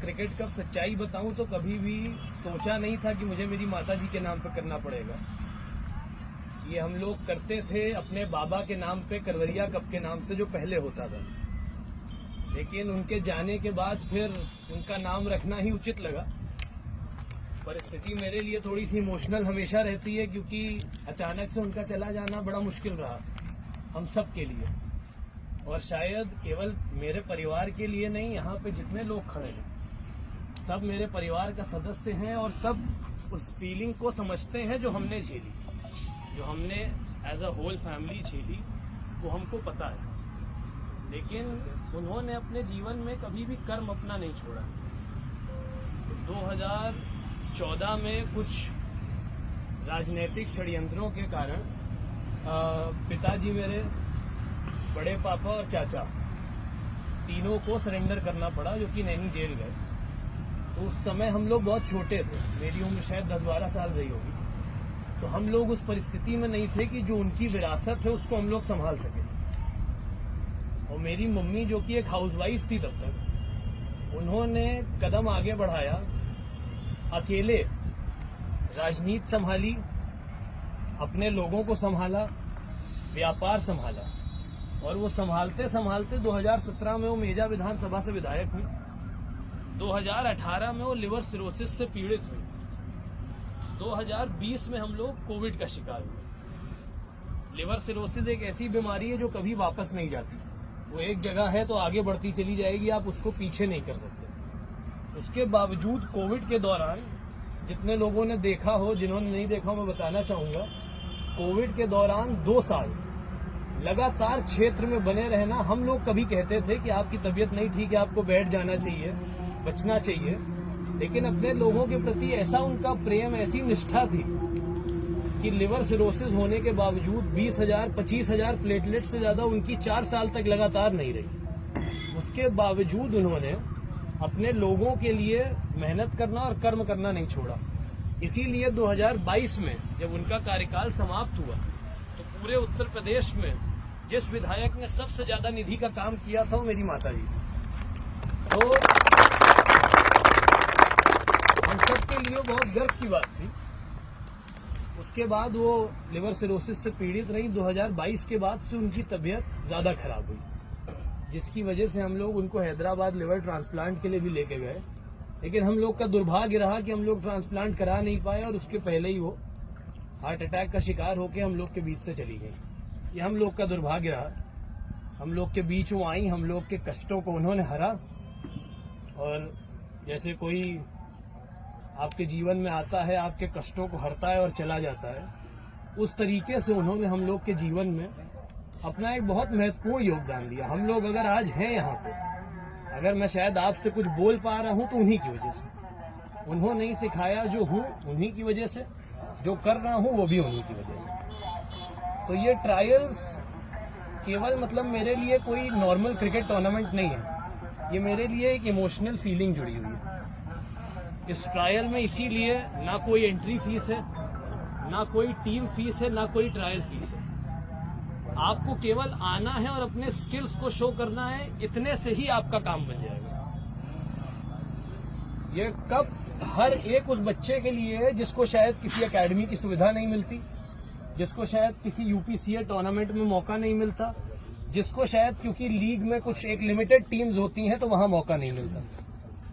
Cricket का सच्चाई बताऊं तो कभी भी सोचा नहीं था कि मुझे मेरी माता जी के नाम पे करना पड़ेगा। ये हम लोग करते थे अपने बाबा के नाम पे, करवरिया कप के नाम से, जो पहले होता था। लेकिन उनके जाने के बाद फिर उनका नाम रखना ही उचित लगा। परिस्थिति मेरे लिए थोड़ी सी इमोशनल हमेशा रहती है, क्योंकि अचानक से उनका चला जाना बड़ा मुश्किल रहा हम सब के लिए, और शायद केवल मेरे परिवार के लिए नहीं, यहाँ पे जितने लोग खड़े हैं सब मेरे परिवार का सदस्य हैं और सब उस फीलिंग को समझते हैं जो हमने झेली, जो हमने एज अ होल फैमिली झेली, वो हमको पता है। लेकिन उन्होंने अपने जीवन में कभी भी कर्म अपना नहीं छोड़ा। 2014 में कुछ राजनीतिक षड्यंत्रों के कारण पिताजी मेरे, बड़े पापा और चाचा तीनों को सरेंडर करना पड़ा, जो कि नैनी जेल गए। तो उस समय हम लोग बहुत छोटे थे, मेरी उम्र शायद 10-12 साल रही होगी। तो हम लोग उस परिस्थिति में नहीं थे कि जो उनकी विरासत है उसको हम लोग संभाल सके। और मेरी मम्मी, जो कि एक हाउसवाइफ थी तब तक, उन्होंने कदम आगे बढ़ाया, अकेले राजनीति संभाली, अपने लोगों को संभाला, व्यापार संभाला, और वो संभालते संभालते 2017 में वो मेजा विधानसभा से विधायक हुई। 2018 में वो लिवर सिरोसिस से पीड़ित हुई। 2020 में हम लोग कोविड का शिकार हुए। लिवर सिरोसिस एक ऐसी बीमारी है जो कभी वापस नहीं जाती। वो एक जगह है तो आगे बढ़ती चली जाएगी, आप उसको पीछे नहीं कर सकते। उसके बावजूद कोविड के दौरान जितने लोगों ने देखा हो, जिन्होंने नहीं देखा हो, मैं बताना चाहूंगा, कोविड के दौरान 2 साल लगातार क्षेत्र में बने रहना। हम लोग कभी कहते थे कि आपकी तबीयत नहीं ठीक है, आपको बैठ जाना चाहिए, बचना चाहिए, लेकिन अपने लोगों के प्रति ऐसा उनका प्रेम, ऐसी निष्ठा थी कि लिवर सिरोसिस होने के बावजूद 20,000-25,000 प्लेटलेट से ज्यादा उनकी 4 साल तक लगातार नहीं रही। उसके बावजूद उन्होंने अपने लोगों के लिए मेहनत करना और कर्म करना नहीं छोड़ा। इसीलिए 2022 में जब उनका कार्यकाल समाप्त हुआ तो पूरे उत्तर प्रदेश में जिस विधायक ने सबसे ज्यादा निधि का काम किया था वो मेरी माता जी। तो हम सब के लिए बहुत गर्व की बात थी। उसके बाद वो लिवर सिरोसिस से पीड़ित रही। 2022 के बाद से उनकी तबीयत ज्यादा खराब हुई, जिसकी वजह से हम लोग उनको हैदराबाद लिवर ट्रांसप्लांट के लिए भी लेके गए। लेकिन हम लोग का दुर्भाग्य रहा कि हम लोग ट्रांसप्लांट करा नहीं पाए, और उसके पहले ही वो हार्ट अटैक का शिकार होकर हम लोग के बीच से चली गई। ये हम लोग का दुर्भाग्य रहा। हम लोग के बीच वो आई, हम लोग के कष्टों को उन्होंने हरा। और जैसे कोई आपके जीवन में आता है, आपके कष्टों को हरता है और चला जाता है, उस तरीके से उन्होंने हम लोग के जीवन में अपना एक बहुत महत्वपूर्ण योगदान दिया। हम लोग अगर आज हैं यहाँ पे, अगर मैं शायद आपसे कुछ बोल पा रहा हूँ तो उन्हीं की वजह से। उन्होंने ही सिखाया, जो हूँ उन्हीं की वजह से, जो कर रहा हूँ वो भी उन्हीं की वजह से। तो ये ट्रायल्स केवल मतलब मेरे लिए कोई नॉर्मल क्रिकेट टूर्नामेंट नहीं है, ये मेरे लिए एक इमोशनल फीलिंग जुड़ी हुई है। इस ट्रायल में इसीलिए ना कोई एंट्री फीस है, ना कोई टीम फीस है, ना कोई ट्रायल फीस है। आपको केवल आना है और अपने स्किल्स को शो करना है, इतने से ही आपका काम बन जाएगा। ये कप हर एक उस बच्चे के लिए है जिसको शायद किसी एकेडमी की सुविधा नहीं मिलती, जिसको शायद किसी यूपीसीए टूर्नामेंट में मौका नहीं मिलता, जिसको शायद क्योंकि लीग में कुछ एक लिमिटेड टीम्स होती हैं तो वहां मौका नहीं मिलता।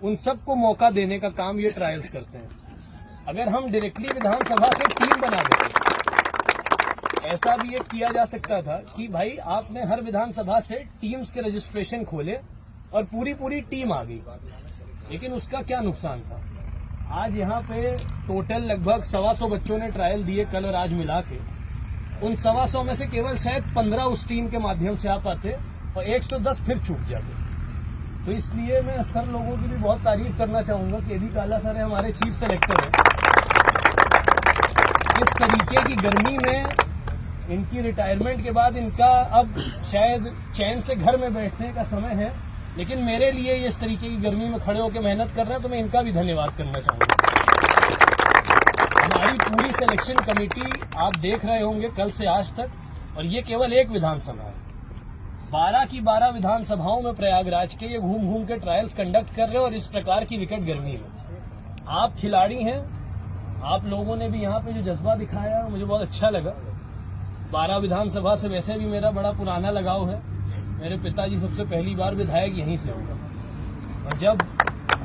उन सबको मौका देने का काम ये ट्रायल्स करते हैं। अगर हम डायरेक्टली विधानसभा से टीम बना देते, ऐसा भी एक किया जा सकता था कि भाई आपने हर विधानसभा से टीम्स के रजिस्ट्रेशन खोले और पूरी टीम आ गई, लेकिन उसका क्या नुकसान था। आज यहाँ पे टोटल लगभग 125 बच्चों ने ट्रायल दिए कल और आज मिला के। उन 125 में से केवल शायद 15 उस टीम के माध्यम से आ पाते और 110 फिर चूक जाते। तो इसलिए मैं सर लोगों की भी बहुत तारीफ करना चाहूंगा कि केबी काला सर है, हमारे चीफ सेलेक्टर हैं। इस तरीके की गर्मी में, इनकी रिटायरमेंट के बाद इनका अब शायद चैन से घर में बैठने का समय है, लेकिन मेरे लिए ये इस तरीके की गर्मी में खड़े होकर मेहनत कर रहे हैं, तो मैं इनका भी धन्यवाद करना चाहूंगा। हमारी पूरी सिलेक्शन कमेटी आप देख रहे होंगे कल से आज तक, और ये केवल एक विधानसभा है। 12 की 12 विधानसभाओं में प्रयागराज के ये घूम घूम के ट्रायल्स कंडक्ट कर रहे हैं और इस प्रकार की विकट गर्मी में आप खिलाड़ी हैं। आप लोगों ने भी यहाँ पे जो जज्बा दिखाया मुझे बहुत अच्छा लगा। 12 विधानसभा से वैसे भी मेरा बड़ा पुराना लगाव है। मेरे पिताजी सबसे पहली बार विधायक यहीं से होगा और जब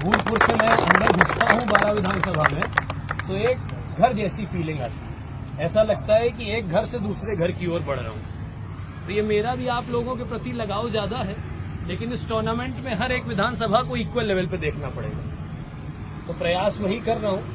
भूलपुर से मैं अंदर घुसता हूँ 12 विधानसभा में तो एक घर जैसी फीलिंग आती है। ऐसा लगता है कि एक घर से दूसरे घर की ओर बढ़ रहा हूँ। तो ये मेरा भी आप लोगों के प्रति लगाव ज्यादा है, लेकिन इस टूर्नामेंट में हर एक विधानसभा को इक्वल लेवल पे देखना पड़ेगा। तो प्रयास वही कर रहा हूँ।